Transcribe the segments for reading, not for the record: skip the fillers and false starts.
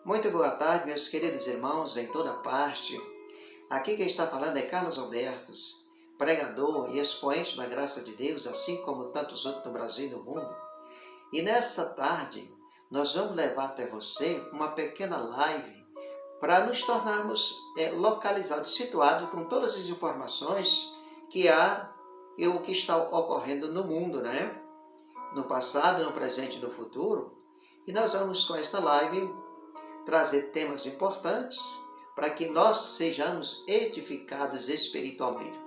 Muito boa tarde, meus queridos irmãos em toda parte. Aqui quem está falando é Carlos Albertos, pregador e expoente da graça de Deus, assim como tantos outros no Brasil e no mundo. E nessa tarde, nós vamos levar até você uma pequena live para nos tornarmos localizados, situados com todas as informações que há e o que está ocorrendo no mundo, né? No passado, no presente e no futuro. E nós vamos com esta live trazer temas importantes para que nós sejamos edificados espiritualmente.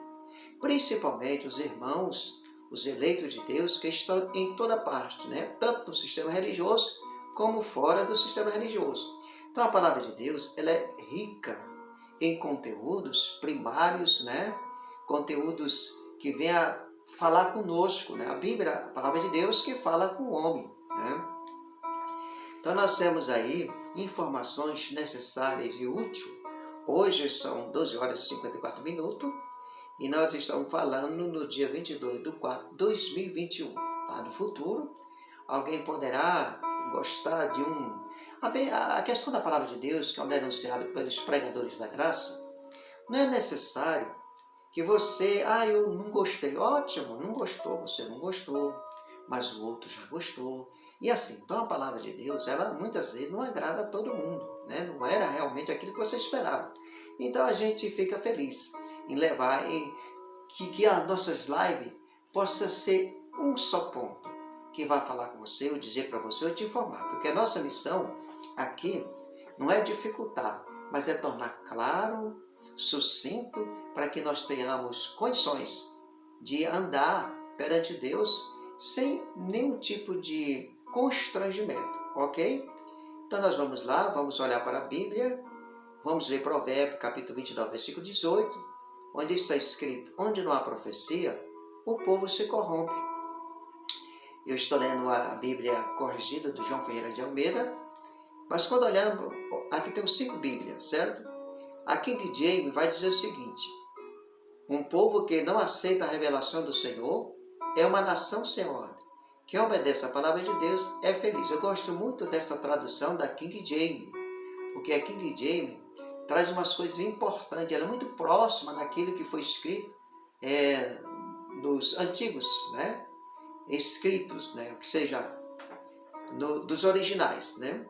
Principalmente os irmãos, os eleitos de Deus que estão em toda parte, né? Tanto no sistema religioso como fora do sistema religioso. Então a palavra de Deus ela é rica em conteúdos primários, né? Conteúdos que vêm a falar conosco, né? A Bíblia, a palavra de Deus que fala com o homem, né? Então nós temos aí informações necessárias e úteis. Hoje são 12 horas e 54 minutos e nós estamos falando no dia 22/4/2021. Lá no futuro, alguém poderá gostar de A questão da palavra de Deus, que é denunciado pelos pregadores da graça, não é necessário que você, eu não gostei. Ótimo, não gostou, você não gostou, mas o outro já gostou. E assim, então a palavra de Deus, ela muitas vezes não agrada a todo mundo, né? Não era realmente aquilo que você esperava. Então a gente fica feliz em levar, que as nossas lives possa ser um só ponto, que vai falar com você, ou dizer para você, ou te informar. Porque a nossa missão aqui não é dificultar, mas é tornar claro, sucinto, para que nós tenhamos condições de andar perante Deus sem nenhum tipo de constrangimento, ok? Então nós vamos lá, vamos olhar para a Bíblia, vamos ler Provérbios, capítulo 29, versículo 18, onde está escrito: onde não há profecia, o povo se corrompe. Eu estou lendo a Bíblia corrigida do João Ferreira de Almeida, mas quando olhamos, aqui tem 5 Bíblias, certo? A King James vai dizer o seguinte: um povo que não aceita a revelação do Senhor é uma nação sem ordem. Quem obedece à palavra de Deus é feliz. Eu gosto muito dessa tradução da King James, porque a King James traz umas coisas importantes, ela é muito próxima daquilo que foi escrito dos antigos, né? Escritos, né? Ou seja, dos originais, né?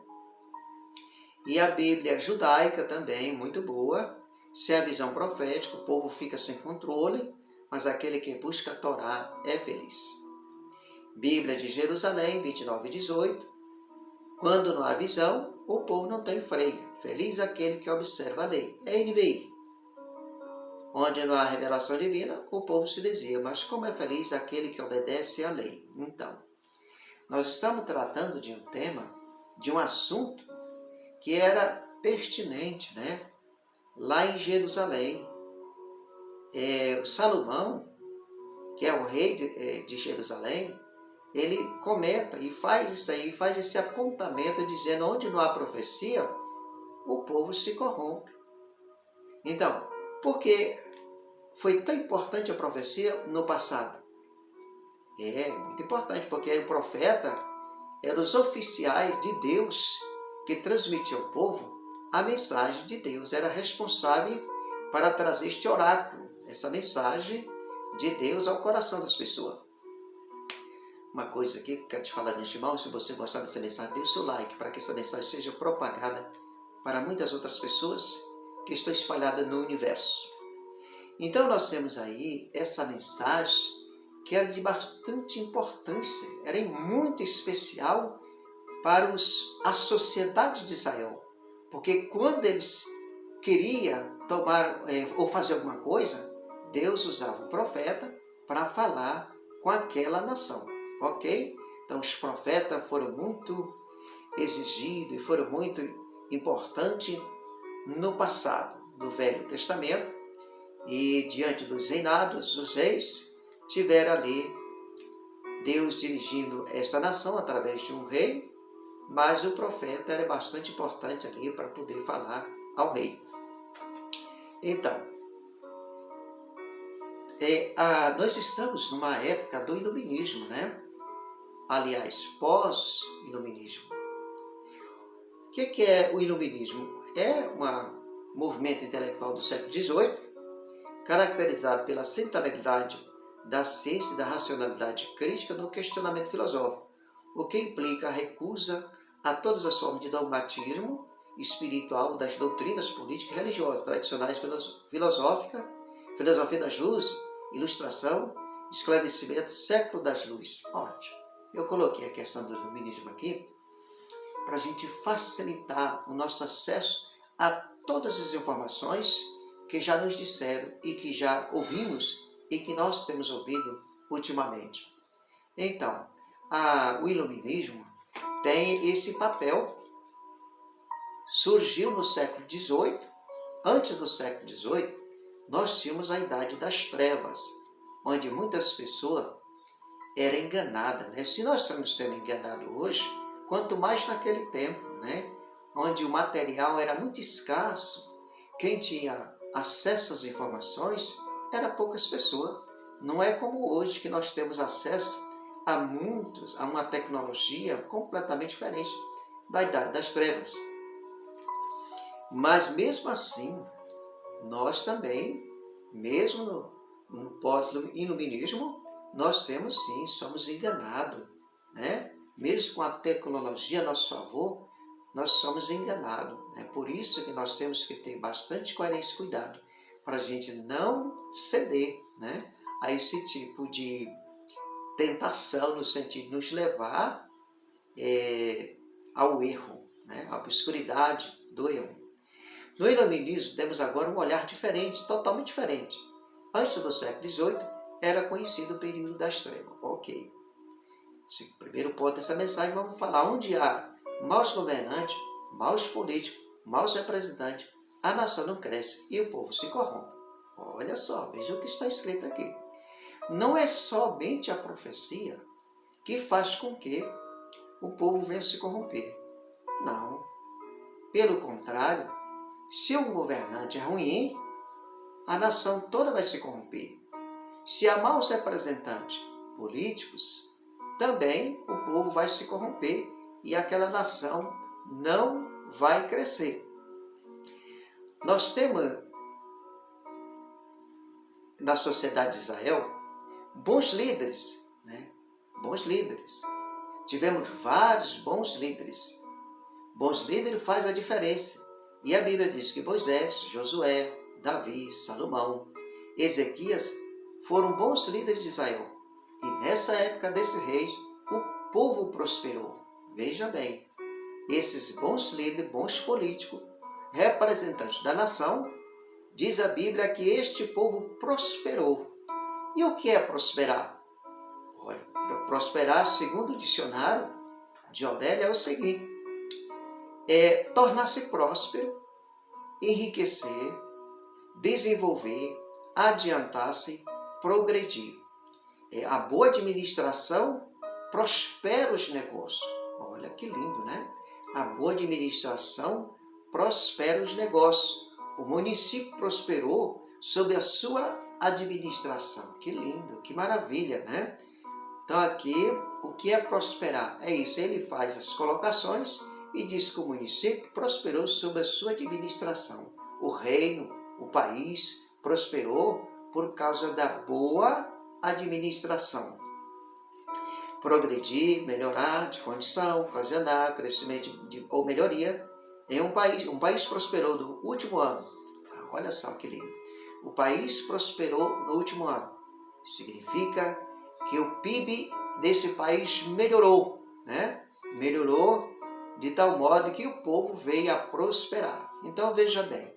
E a Bíblia judaica também, muito boa. Se é a visão profética, o povo fica sem controle, mas aquele que busca a Torá é feliz. Bíblia de Jerusalém, 29:18. Quando não há visão, o povo não tem freio. Feliz aquele que observa a lei. É NVI. Onde não há revelação divina, o povo se desvia. Mas como é feliz aquele que obedece à lei? Então, nós estamos tratando de um tema, de um assunto que era pertinente, né? Lá em Jerusalém. Salomão, que é o rei de Jerusalém, ele comenta e faz isso aí, faz esse apontamento dizendo: onde não há profecia, o povo se corrompe. Então, por que foi tão importante a profecia no passado? É muito importante, porque o profeta eram os oficiais de Deus que transmitiam ao povo a mensagem de Deus. Era responsável para trazer este oráculo, essa mensagem de Deus ao coração das pessoas. Uma coisa aqui que eu quero te falar, neste irmão, se você gostar dessa mensagem, dê o seu like para que essa mensagem seja propagada para muitas outras pessoas que estão espalhadas no universo. Então nós temos aí essa mensagem que era de bastante importância, era muito especial para a sociedade de Israel. Porque quando eles queriam tomar ou fazer alguma coisa, Deus usava um profeta para falar com aquela nação, ok? Então os profetas foram muito exigidos e foram muito importantes no passado, no Velho Testamento, e diante dos reinados, os reis, tiveram ali Deus dirigindo esta nação através de um rei, mas o profeta era bastante importante ali para poder falar ao rei. Então, nós estamos numa época do iluminismo, né? Aliás, pós-iluminismo. que é o iluminismo? É um movimento intelectual do século XVIII, caracterizado pela centralidade da ciência e da racionalidade crítica no questionamento filosófico, o que implica a recusa a todas as formas de dogmatismo espiritual das doutrinas políticas e religiosas tradicionais filosófica das luzes, ilustração, esclarecimento, século das luzes. Ótimo. Eu coloquei a questão do iluminismo aqui para a gente facilitar o nosso acesso a todas as informações que já nos disseram e que já ouvimos e que nós temos ouvido ultimamente. Então, o iluminismo tem esse papel. Surgiu no século XVIII. Antes do século XVIII, nós tínhamos a Idade das Trevas, onde muitas pessoas eram enganadas, né? Se nós estamos sendo enganados hoje, quanto mais naquele tempo, né? Onde o material era muito escasso, quem tinha acesso às informações eram poucas pessoas. Não é como hoje que nós temos acesso a uma tecnologia completamente diferente da Idade das Trevas. Mas mesmo assim, nós também, mesmo no pós-iluminismo, nós somos enganados, né? Mesmo com a tecnologia a nosso favor, nós somos enganados. É por isso que nós temos que ter bastante coerência e cuidado, para a gente não ceder, né, a esse tipo de tentação, no sentido de nos levar ao erro, né, à obscuridade do erro. No iluminismo temos agora um olhar diferente, totalmente diferente. Antes do século XVIII, era conhecido o período das trevas. Ok. Esse primeiro ponto dessa mensagem, vamos falar onde há maus governantes, maus políticos, maus representantes, a nação não cresce e o povo se corrompe. Olha só, veja o que está escrito aqui. Não é somente a profecia que faz com que o povo venha se corromper. Não. Pelo contrário, se um governante é ruim, a nação toda vai se corromper. Se há maus representantes políticos, também o povo vai se corromper e aquela nação não vai crescer. Nós temos na sociedade de Israel bons líderes, né? Bons líderes. Tivemos vários bons líderes. Bons líderes faz a diferença. E a Bíblia diz que Moisés, Josué, Davi, Salomão, Ezequias foram bons líderes de Israel. E nessa época desses reis, o povo prosperou. Veja bem, esses bons líderes, bons políticos, representantes da nação, diz a Bíblia que este povo prosperou. E o que é prosperar? Olha, prosperar, segundo o dicionário de Aurélio, é o seguinte: é tornar-se próspero, enriquecer, desenvolver, adiantar-se, progredir. A boa administração prospera os negócios. Olha que lindo, né? A boa administração prospera os negócios. O município prosperou sob a sua administração. Que lindo, que maravilha, né? Então aqui, o que é prosperar? É isso, ele faz as colocações e diz que o município prosperou sob a sua administração. O reino, o país prosperou por causa da boa administração. Progredir, melhorar de condição, ocasionar crescimento ou melhoria em um país. Um país prosperou no último ano. Olha só que lindo. O país prosperou no último ano. Significa que o PIB desse país melhorou, né? Melhorou de tal modo que o povo veio a prosperar. Então veja bem,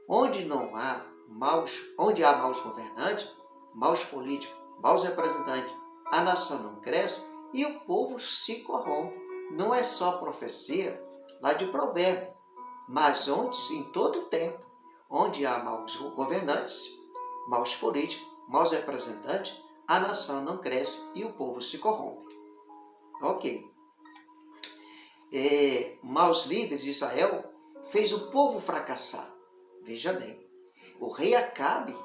onde há maus governantes, maus políticos, maus representantes, a nação não cresce e o povo se corrompe. Não é só profecia lá de provérbio, mas em todo o tempo, onde há maus governantes, maus políticos, maus representantes, a nação não cresce e o povo se corrompe. Ok. Maus líderes de Israel fez o povo fracassar. Veja bem, o rei Acabe,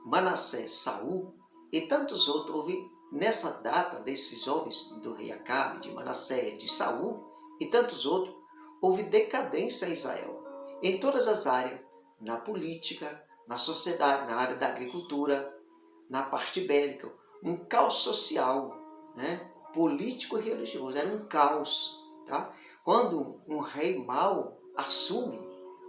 Manassés, Saul e tantos outros, houve nessa data desses homens do rei Acabe, de Manassés, de Saul e tantos outros, houve decadência em Israel, em todas as áreas, na política, na sociedade, na área da agricultura, na parte bélica, um caos social, né? Político e religioso, era um caos. Tá? Quando um rei mau assume,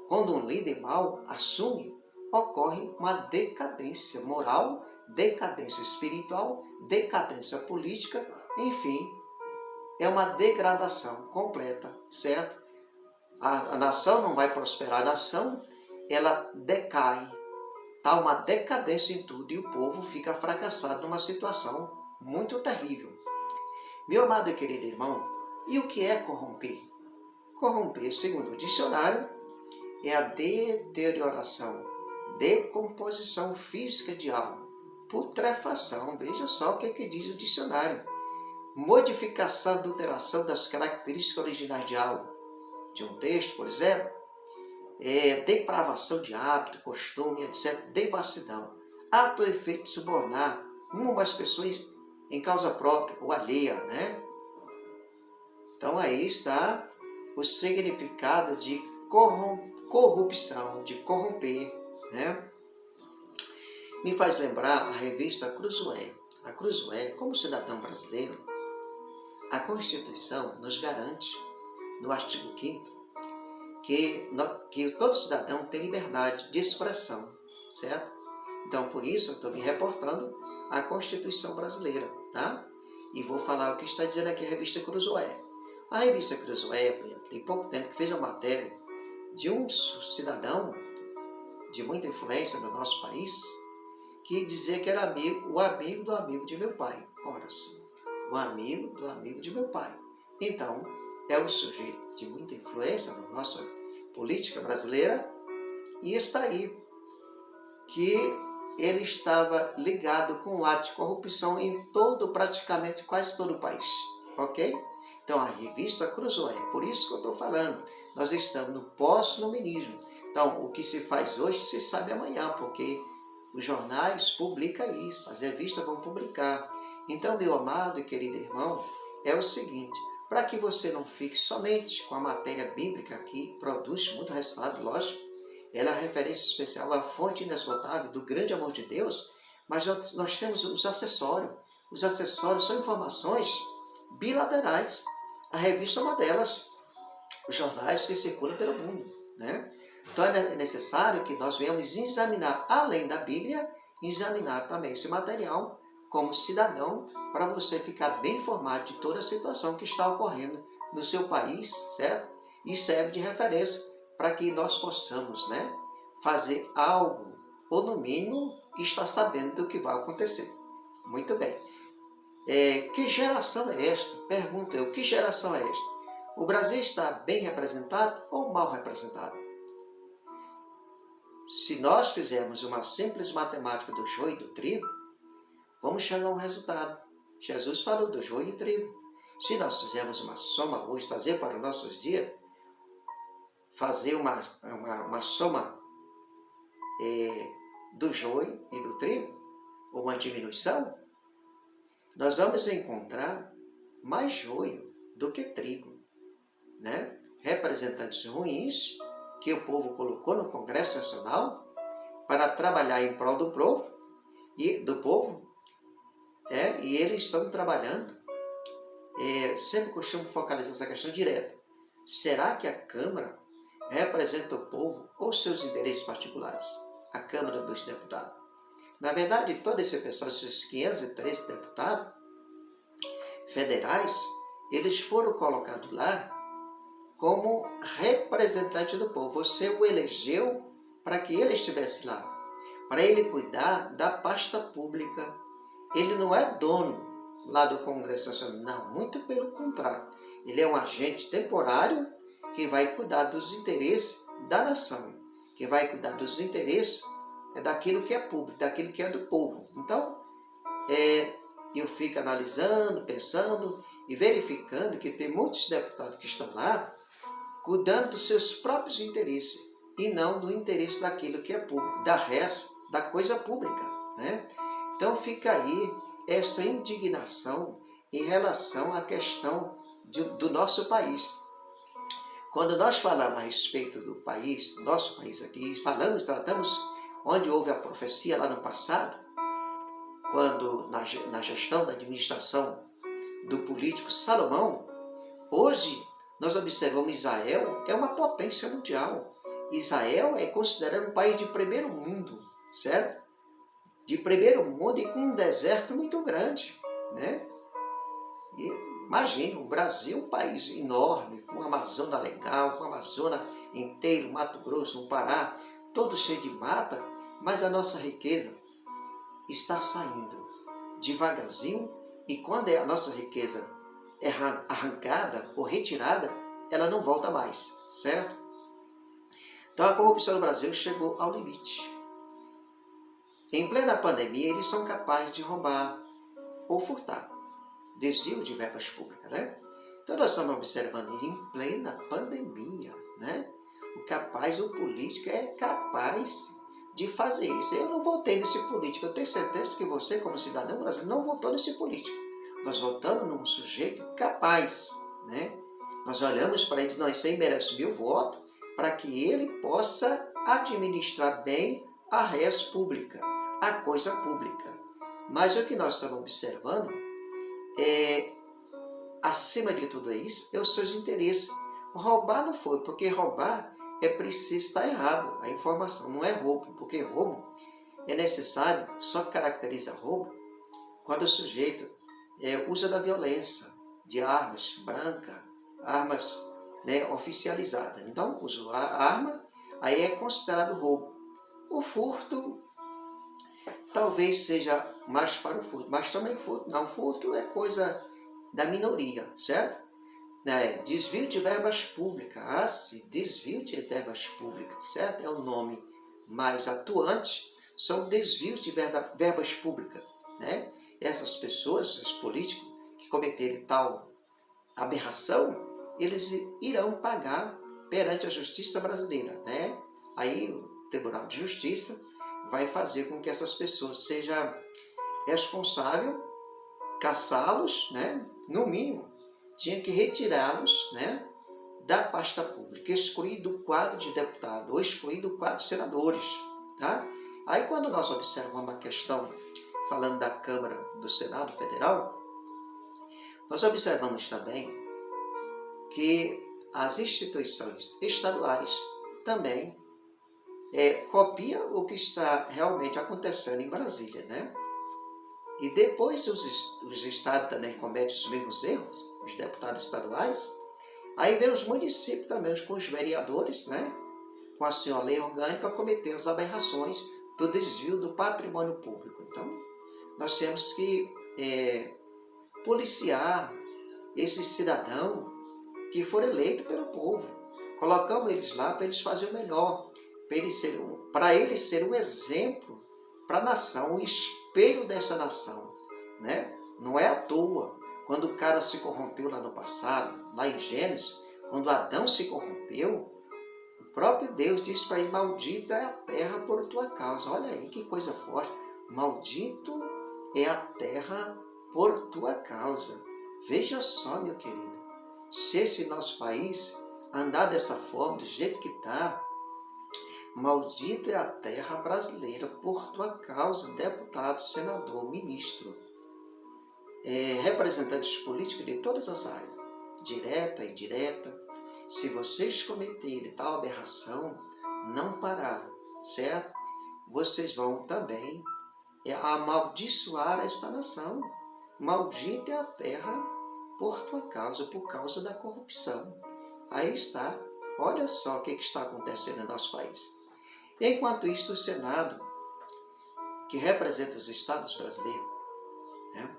quando um líder mau assume, ocorre uma decadência moral, decadência espiritual, decadência política, enfim, é uma degradação completa, certo? A nação não vai prosperar, a nação ela decai, há uma decadência em tudo e o povo fica fracassado numa situação muito terrível. Meu amado e querido irmão, e o que é corromper? Corromper, segundo o dicionário, é a deterioração, decomposição física de algo, putrefação, veja só o que diz o dicionário, modificação, adulteração das características originais de algo, de um texto, por exemplo, depravação de hábito, costume, etc., devassidão, ato ou efeito de subornar uma das pessoas em causa própria ou alheia, né? Então aí está o significado de corrupção, de corromper, né? Me faz lembrar a revista Cruzoé. A Cruzoé, como cidadão brasileiro, a Constituição nos garante, no artigo 5º, que todo cidadão tem liberdade de expressão, certo? Então, por isso, eu estou me reportando à Constituição brasileira, tá? E vou falar o que está dizendo aqui a revista Cruzoé. A revista Cruzoé, tem pouco tempo, que fez uma matéria de um cidadão de muita influência no nosso país, que dizia que era o amigo do amigo de meu pai. Ora sim, o amigo do amigo de meu pai. Então, é um sujeito de muita influência na nossa política brasileira e está aí que ele estava ligado com o ato de corrupção em praticamente quase todo o país, ok? Então a revista Cruzoé, por isso que eu estou falando, nós estamos no pós-iluminismo. Então o que se faz hoje se sabe amanhã, porque os jornais publicam isso, as revistas vão publicar. Então, meu amado e querido irmão, é o seguinte, para que você não fique somente com a matéria bíblica que produz muito resultado, lógico, ela é a referência especial, a fonte inesgotável do grande amor de Deus, mas nós temos os acessórios. Os acessórios são informações bilaterais. A revista é uma delas, os jornais que circulam pelo mundo, né? Então é necessário que nós venhamos examinar, além da Bíblia, examinar também esse material como cidadão, para você ficar bem informado de toda a situação que está ocorrendo no seu país, certo? E serve de referência para que nós possamos, né, fazer algo, ou no mínimo, estar sabendo do que vai acontecer. Muito bem. Que geração é esta? Pergunto eu, que geração é esta? O Brasil está bem representado ou mal representado? Se nós fizermos uma simples matemática do joio e do trigo, vamos chegar a um resultado. Jesus falou do joio e trigo. Se nós fizermos uma soma hoje, trazer para os nossos dias, fazer uma soma do joio e do trigo, ou uma diminuição, nós vamos encontrar mais joio do que trigo, né? Representantes ruins que o povo colocou no Congresso Nacional para trabalhar em prol do povo, e eles estão trabalhando, sempre costumo focalizar essa questão direta. Será que a Câmara representa o povo ou seus interesses particulares? A Câmara dos Deputados. Na verdade, todo esse pessoal, esses 513 deputados federais, eles foram colocados lá como representante do povo. Você o elegeu para que ele estivesse lá, para ele cuidar da pasta pública. Ele não é dono lá do Congresso Nacional, não, muito pelo contrário. Ele é um agente temporário que vai cuidar dos interesses da nação, que vai cuidar dos interesses daquilo que é público, daquilo que é do povo. Então, eu fico analisando, pensando e verificando que tem muitos deputados que estão lá cuidando dos seus próprios interesses e não do interesse daquilo que é público, da coisa pública, né? Então fica aí essa indignação em relação à questão do nosso país. Quando nós falamos a respeito do país, do nosso país aqui, tratamos onde houve a profecia lá no passado, quando na gestão da administração do político Salomão, hoje nós observamos Israel é uma potência mundial. Israel é considerado um país de primeiro mundo, certo? De primeiro mundo e com um deserto muito grande, né? E imagina, o Brasil, um país enorme, com uma Amazônia legal, com a Amazônia inteiro, Mato Grosso, o Pará, todo cheio de mata, mas a nossa riqueza está saindo devagarzinho, e quando a nossa riqueza é arrancada ou retirada, ela não volta mais, certo? Então a corrupção no Brasil chegou ao limite. Em plena pandemia, eles são capazes de roubar ou furtar. Desvio de verbas públicas, né? Então nós estamos observando em plena pandemia, né? O político é capaz de fazer isso. Eu não votei nesse político, eu tenho certeza que você, como cidadão brasileiro, não votou nesse político. Nós votamos num sujeito capaz, né? Nós olhamos para ele, nós sem merece meu voto, para que ele possa administrar bem a res pública, a coisa pública. Mas o que nós estamos observando acima de tudo isso, é os seus interesses. Roubar não foi, porque roubar é preciso estar errado. A informação não é roubo, porque roubo é necessário, só caracteriza roubo quando o sujeito usa da violência, de armas brancas, armas, né, oficializadas. Então, usou a arma, aí é considerado roubo. O furto talvez seja mais para o furto, mas também furto. Não, furto é coisa da minoria, certo? Desvio de verbas públicas, sim, desvio de verbas públicas, certo? É o nome mais atuante, são desvios de verbas públicas, né? Essas pessoas, os políticos que cometerem tal aberração, eles irão pagar perante a justiça brasileira, né? Aí o Tribunal de Justiça vai fazer com que essas pessoas sejam responsáveis, caçá-los, né? No mínimo, tinha que retirá-los, né, da pasta pública, excluir do quadro de deputado ou excluir do quadro de senadores. Tá? Aí quando nós observamos a questão, falando da Câmara do Senado Federal, nós observamos também que as instituições estaduais também copiam o que está realmente acontecendo em Brasília, né? E depois os estados também cometem os mesmos erros, os deputados estaduais. Aí vem os municípios também, com os vereadores, né? Com a sua lei orgânica, cometer as aberrações do desvio do patrimônio público. Então, nós temos que policiar esses cidadãos que foram eleitos pelo povo. Colocamos eles lá para eles fazerem o melhor, para eles serem um exemplo para a nação, um espelho dessa nação, né? Não é à toa, quando o cara se corrompeu lá no passado, lá em Gênesis, quando Adão se corrompeu, o próprio Deus disse para ele, maldita é a terra por tua causa. Olha aí que coisa forte, maldito é a terra por tua causa. Veja só, meu querido, se esse nosso país andar dessa forma, do jeito que está, maldito é a terra brasileira por tua causa, deputado, senador, ministro, representantes políticos de todas as áreas, direta e indireta. Se vocês cometerem tal aberração, não parar, certo? Vocês vão também amaldiçoar esta nação. Maldita é a terra por tua causa, por causa da corrupção. Aí está, olha só o que está acontecendo no nosso país. Enquanto isso, o Senado, que representa os estados brasileiros, né,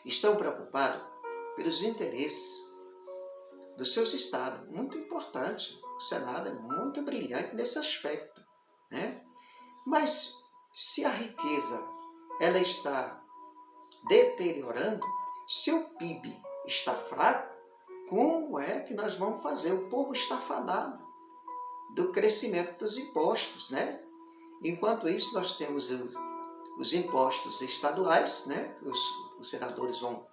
estão preocupados pelos interesses dos seus estados. Muito importante. O Senado é muito brilhante nesse aspecto, né? Mas se a riqueza ela está deteriorando, se o PIB está fraco, como é que nós vamos fazer? O povo está fadado do crescimento dos impostos, né? Enquanto isso, nós temos os impostos estaduais, né? Os senadores vão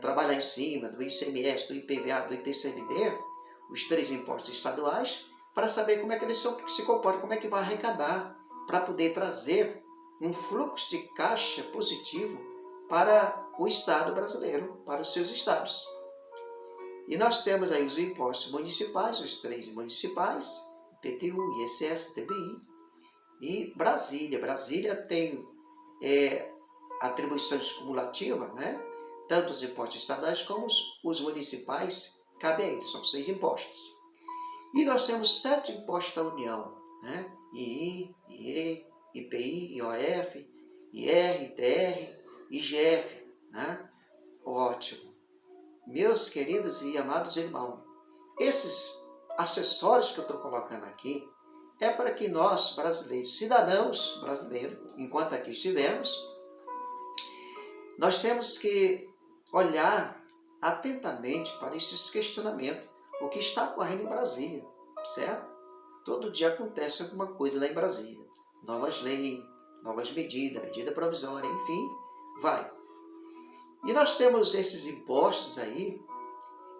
trabalhar em cima do ICMS, do IPVA, do ITCMD, os 3 impostos estaduais, para saber como é que eles se comportam, como é que vai arrecadar, para poder trazer um fluxo de caixa positivo para o Estado brasileiro, para os seus estados. E nós temos aí os impostos municipais, os 3 municipais, IPTU, ISS, TBI, e Brasília. Brasília tem atribuições cumulativas, né? Tanto os impostos estaduais como os municipais, cabe a eles, são 6 impostos. E nós temos 7 impostos da União, né? II, IE, IPI, IOF, IR, ITR, IGF, né? Ótimo. Meus queridos e amados irmãos, esses acessórios que eu estou colocando aqui é para que nós, brasileiros, cidadãos brasileiros, enquanto aqui estivermos, nós temos que olhar atentamente para esses questionamentos, o que está ocorrendo em Brasília, certo? Todo dia acontece alguma coisa lá em Brasília, novas leis, novas medidas, medida provisória, enfim, vai. E nós temos esses impostos aí,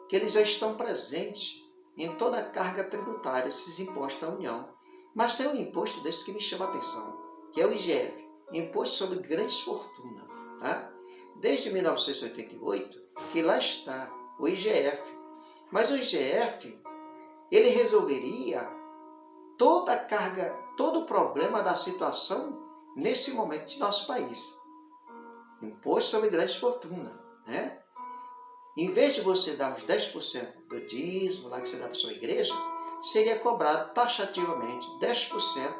que eles já estão presentes em toda a carga tributária, esses impostos da União. Mas tem um imposto desse que me chama a atenção, que é o IGF, Imposto sobre Grandes Fortunas, tá? Desde 1988, que lá está o IGF. Mas o IGF, ele resolveria toda a carga, todo o problema da situação nesse momento de nosso país. Imposto sobre Grandes Fortunas, né? Em vez de você dar os 10% do dízimo lá que você dá para a sua igreja, seria cobrado taxativamente 10%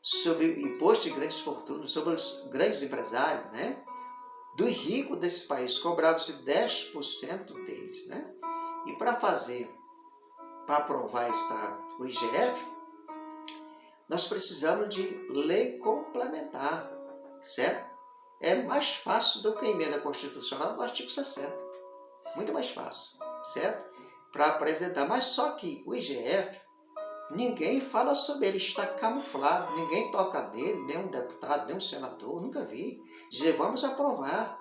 sobre imposto de grandes fortunas, sobre os grandes empresários, né? Do rico desse país, cobrava-se 10% deles, né? E para aprovar o IGF, nós precisamos de lei complementar, certo? É mais fácil do que a emenda constitucional do artigo 60. Muito mais fácil, certo? Para apresentar. Mas só que o IGF, ninguém fala sobre ele, está camuflado, ninguém toca nele, nem um deputado, nem um senador, nunca vi. Dizer, vamos aprovar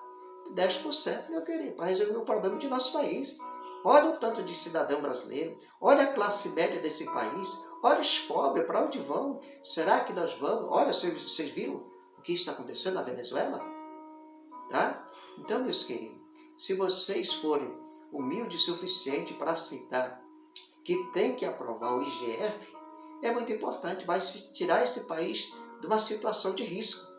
10%, meu querido, para resolver o problema de nosso país. Olha o tanto de cidadão brasileiro, olha a classe média desse país, olha os pobres, para onde vão? Será que nós vamos? Olha, vocês viram o que está acontecendo na Venezuela? Tá? Então, meus queridos, se vocês forem humildes o suficiente para aceitar que tem que aprovar o IGF, é muito importante, vai tirar esse país de uma situação de risco,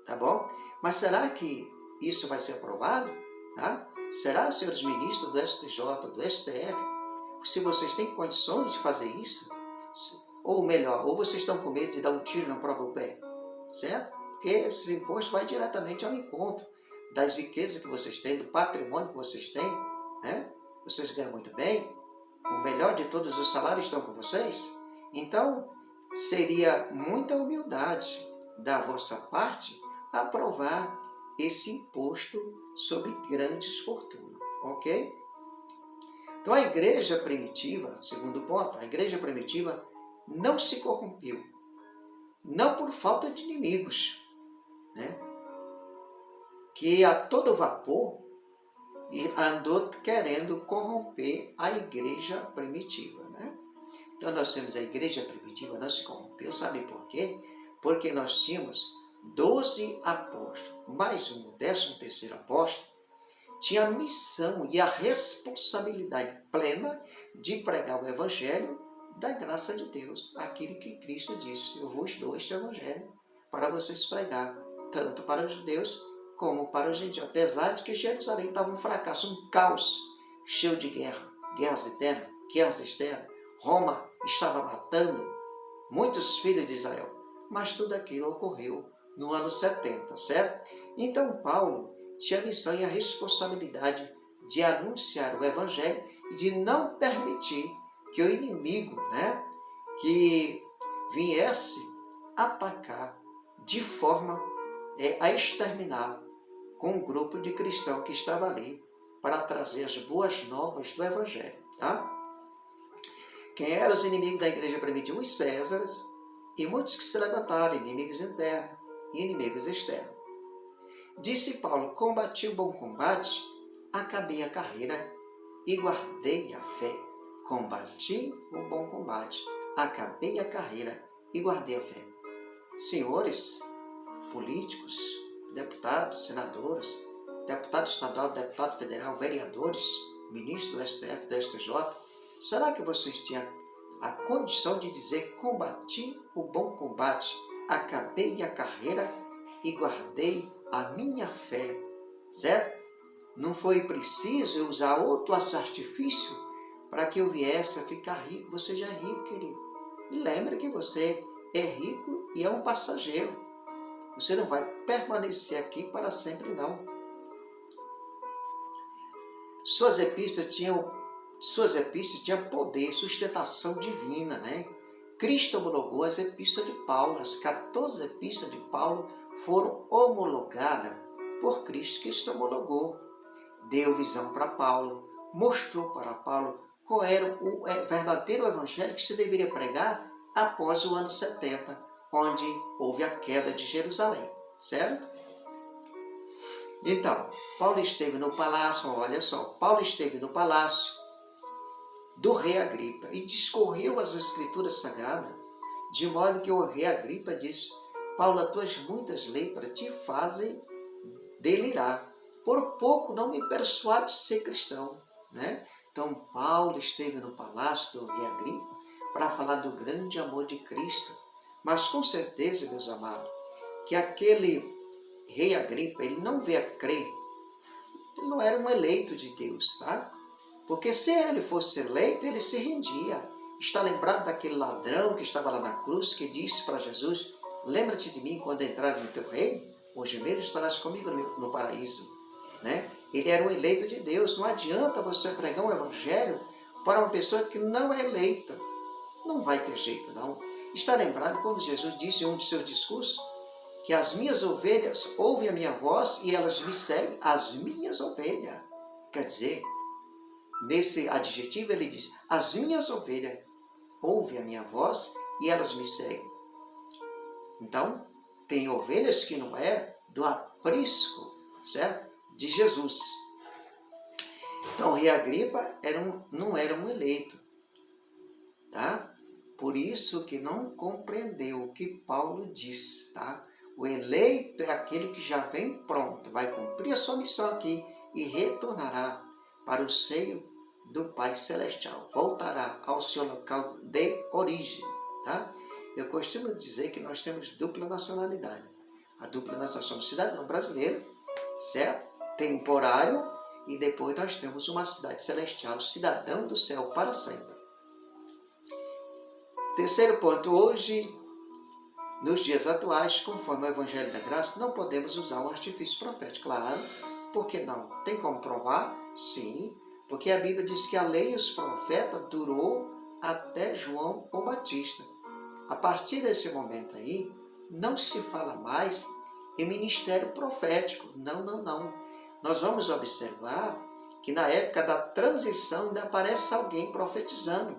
tá bom? Mas será que isso vai ser aprovado? Tá? Será, senhores ministros do STJ, do STF, se vocês têm condições de fazer isso? Ou melhor, ou vocês estão com medo de dar um tiro no próprio pé, certo? Porque esse imposto vai diretamente ao encontro das riquezas que vocês têm, do patrimônio que vocês têm, né? Vocês ganham muito bem, o melhor de todos os salários estão com vocês. Então, seria muita humildade da vossa parte aprovar esse imposto sobre grandes fortunas, ok? Então, a igreja primitiva, segundo ponto, a igreja primitiva não se corrompeu, não por falta de inimigos, né? Que a todo vapor andou querendo corromper a igreja primitiva, né? Então nós temos a igreja primitiva, não se corrompeu, sabe por quê? Porque nós tínhamos 12 apóstolos, mais um, 13º apóstolo, tinha a missão e a responsabilidade plena de pregar o evangelho da graça de Deus, aquilo que Cristo disse, eu vos dou este evangelho para vocês pregar, tanto para os judeus como para os gentios, apesar de que Jerusalém estava um fracasso, um caos, cheio de guerra, guerras internas, guerras externas. Roma estava matando muitos filhos de Israel, mas tudo aquilo ocorreu no ano 70, certo? Então Paulo tinha a missão e a responsabilidade de anunciar o evangelho e de não permitir que o inimigo, né, que viesse atacar de forma a exterminar com um grupo de cristãos que estava ali para trazer as boas novas do evangelho, tá? Quem eram os inimigos da igreja primitiva? Os Césares e muitos que se levantaram, inimigos internos e inimigos externos. Disse Paulo, combati o bom combate, acabei a carreira, e guardei a fé. Combati o bom combate, acabei a carreira e guardei a fé. Senhores políticos, deputados, senadores, deputado estadual, deputado federal, vereadores, ministro do STF, do STJ, será que vocês tinham a condição de dizer: combati o bom combate, acabei a carreira e guardei a minha fé, certo? Não foi preciso eu usar outro artifício para que eu viesse a ficar rico. Você já é rico, querido. E lembre que você é rico e é um passageiro. Você não vai permanecer aqui para sempre, não. Suas epístolas tinham poder, sustentação divina, né? Cristo homologou as epístolas de Paulo. As 14 epístolas de Paulo foram homologadas por Cristo. Cristo homologou. Deu visão para Paulo, mostrou para Paulo qual era o verdadeiro evangelho que se deveria pregar após o ano 70, onde houve a queda de Jerusalém, certo? Então, Paulo esteve no palácio, olha só, Paulo esteve no palácio do rei Agripa e discorreu as escrituras sagradas, de modo que o rei Agripa disse: Paulo, as tuas muitas letras te fazem delirar. Por pouco não me persuade de ser cristão, né? Então, Paulo esteve no palácio do rei Agripa para falar do grande amor de Cristo. Mas com certeza, meus amados, que aquele rei Agripa, ele não veio a crer. Ele não era um eleito de Deus, tá? Porque se ele fosse eleito, ele se rendia. Está lembrado daquele ladrão que estava lá na cruz, que disse para Jesus: lembra-te de mim quando entrares no teu reino? Hoje mesmo estarás comigo no paraíso. Né? Ele era um eleito de Deus. Não adianta você pregar um evangelho para uma pessoa que não é eleita. Não vai ter jeito, não. Está lembrado quando Jesus disse em um de seus discursos que as minhas ovelhas ouvem a minha voz e elas me seguem? As minhas ovelhas. Quer dizer, nesse adjetivo ele diz: as minhas ovelhas ouvem a minha voz e elas me seguem. Então, tem ovelhas que não é do aprisco, certo? De Jesus. Então, o rei Agripa não era um eleito, tá? Por isso que não compreendeu o que Paulo diz, tá? O eleito é aquele que já vem pronto, vai cumprir a sua missão aqui e retornará para o seio do Pai Celestial, voltará ao seu local de origem, tá? Eu costumo dizer que nós temos dupla nacionalidade. A dupla nacionalidade, somos cidadão brasileiro, certo? Temporário, e depois nós temos uma cidade celestial, cidadão do céu para sempre. Terceiro ponto, hoje, nos dias atuais, conforme o Evangelho da Graça, não podemos usar um artifício profético, claro. Por que não? Tem como provar? Sim, porque a Bíblia diz que a lei e os profetas durou até João o Batista. A partir desse momento aí, não se fala mais em ministério profético. Não, não, não. Nós vamos observar que na época da transição ainda aparece alguém profetizando.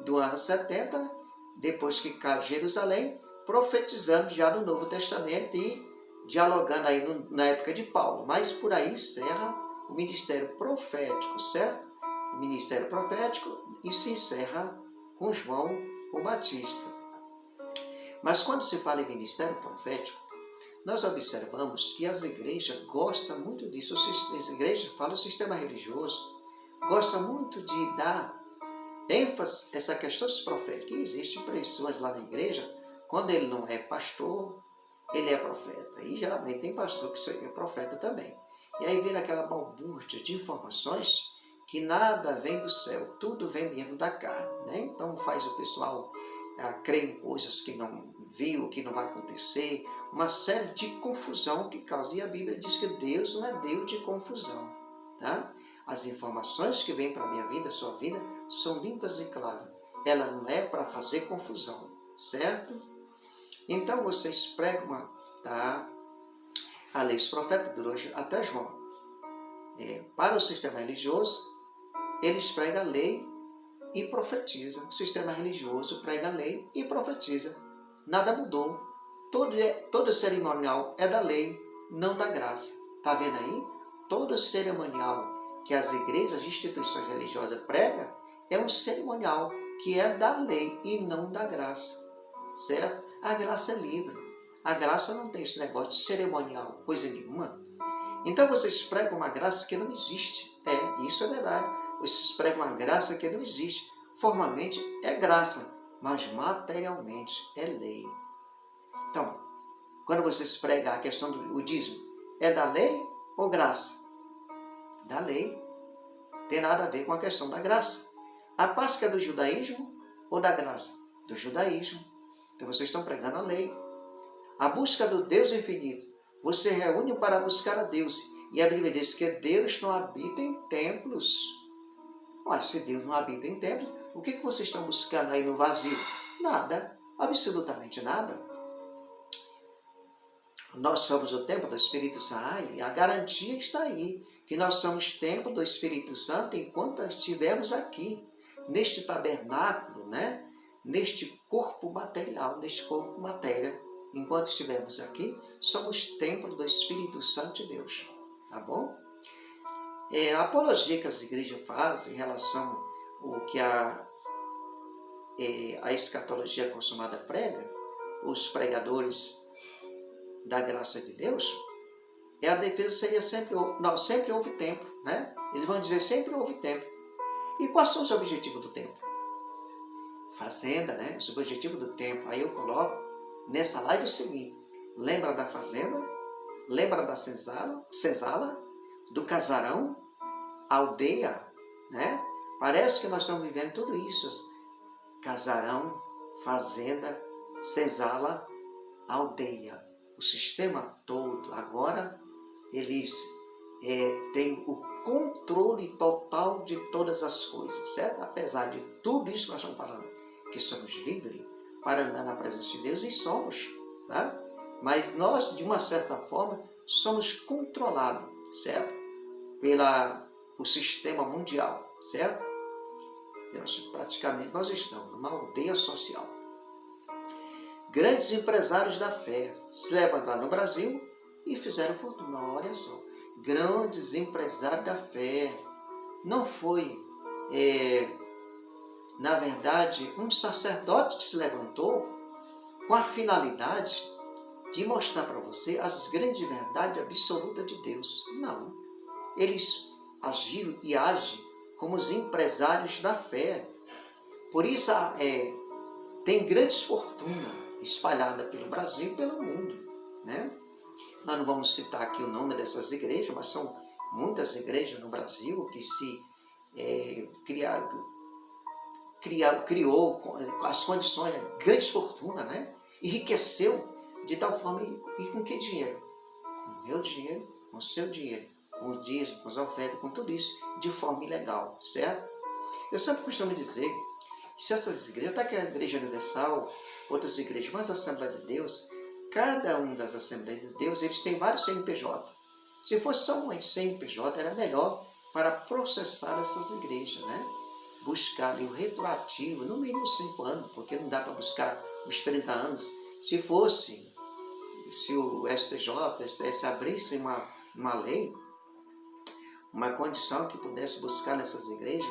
Do ano 70, depois que cai Jerusalém, profetizando já no Novo Testamento e dialogando aí na época de Paulo. Mas por aí encerra o ministério profético, certo? O ministério profético e se encerra com João o Batista. Mas quando se fala em ministério profético, nós observamos que as igrejas gostam muito disso. As igrejas falam, o sistema religioso gosta muito de dar ênfase a essa questão dos proféticos. E existem pessoas lá na igreja, quando ele não é pastor, ele é profeta. E geralmente tem pastor que é profeta também. E aí vem aquela balbúrdia de informações que nada vem do céu, tudo vem mesmo da carne, né? Então faz o pessoal crer em coisas que não viu, que não vai acontecer, uma série de confusão que causa. E a Bíblia diz que Deus não é Deus de confusão, tá? As informações que vêm para a minha vida, a sua vida, são limpas e claras. Ela não é para fazer confusão, certo? Então vocês pregam, tá? A lei dos profetas durou até João. Para o sistema religioso, eles pregam a lei e profetizam. O sistema religioso prega a lei e profetiza. Nada mudou. Todo cerimonial é da lei, não da graça. Está vendo aí? Todo cerimonial que as igrejas, as instituições religiosas pregam é um cerimonial que é da lei e não da graça, certo? A graça é livre. A graça não tem esse negócio de cerimonial, coisa nenhuma. Então vocês pregam uma graça que não existe. Isso é verdade. Vocês pregam uma graça que não existe. Formalmente é graça, mas materialmente é lei. Então, quando vocês pregam a questão do dízimo, é da lei ou graça? Da lei. Tem nada a ver com a questão da graça. A Páscoa é do judaísmo ou da graça? Do judaísmo. Então vocês estão pregando a lei. A busca do Deus infinito. Você reúne para buscar a Deus. E a Bíblia diz que Deus não habita em templos. Mas se Deus não habita em templos, o que vocês estão buscando aí no vazio? Nada. Absolutamente nada. Nós somos o templo do Espírito Santo e a garantia está aí. Que nós somos templo do Espírito Santo enquanto estivermos aqui. Neste tabernáculo, né? Neste corpo material, neste corpo matéria. Enquanto estivermos aqui, somos templo do Espírito Santo de Deus. Tá bom? A apologia que as igrejas fazem em relação ao que a escatologia consumada prega, os pregadores da graça de Deus, a defesa seria sempre houve tempo, né? Eles vão dizer sempre houve tempo. E quais são os objetivos do tempo? Fazenda, né? Os objetivos do tempo. Aí eu coloco nessa live o seguinte: lembra da fazenda? Lembra da senzala? Do casarão? Aldeia, né? Parece que nós estamos vivendo tudo isso. Casarão, fazenda, senzala, aldeia. O sistema todo. Agora eles têm o controle total de todas as coisas, certo? Apesar de tudo isso que nós estamos falando, que somos livres para andar na presença de Deus, e somos, tá? Mas nós, de uma certa forma, somos controlados, certo? O sistema mundial, certo? Então, praticamente nós estamos numa aldeia social. Grandes empresários da fé se levantaram no Brasil e fizeram fortuna. Olha só, grandes empresários da fé. Não foi, na verdade, um sacerdote que se levantou com a finalidade de mostrar para você as grandes verdades absolutas de Deus. Não. Eles agiram e agem como os empresários da fé. Por isso, tem grandes fortunas espalhadas pelo Brasil e pelo mundo, né? Nós não vamos citar aqui o nome dessas igrejas, mas são muitas igrejas no Brasil que se criou as condições, grandes fortunas, né? Enriqueceu de tal forma, e com que dinheiro? Com o meu dinheiro, com o seu dinheiro, com os dízimos, com as ofertas, com tudo isso, de forma ilegal, certo? Eu sempre costumo dizer, se essas igrejas, até que a Igreja Universal, outras igrejas, mas a Assembleia de Deus, cada uma das Assembleias de Deus, eles têm vários CNPJ. Se fosse só um CNPJ, era melhor para processar essas igrejas, né? Buscar ali o retroativo, no mínimo 5 anos, porque não dá para buscar os 30 anos. Se o STJ, o STS abrisse uma lei, uma condição que pudesse buscar nessas igrejas,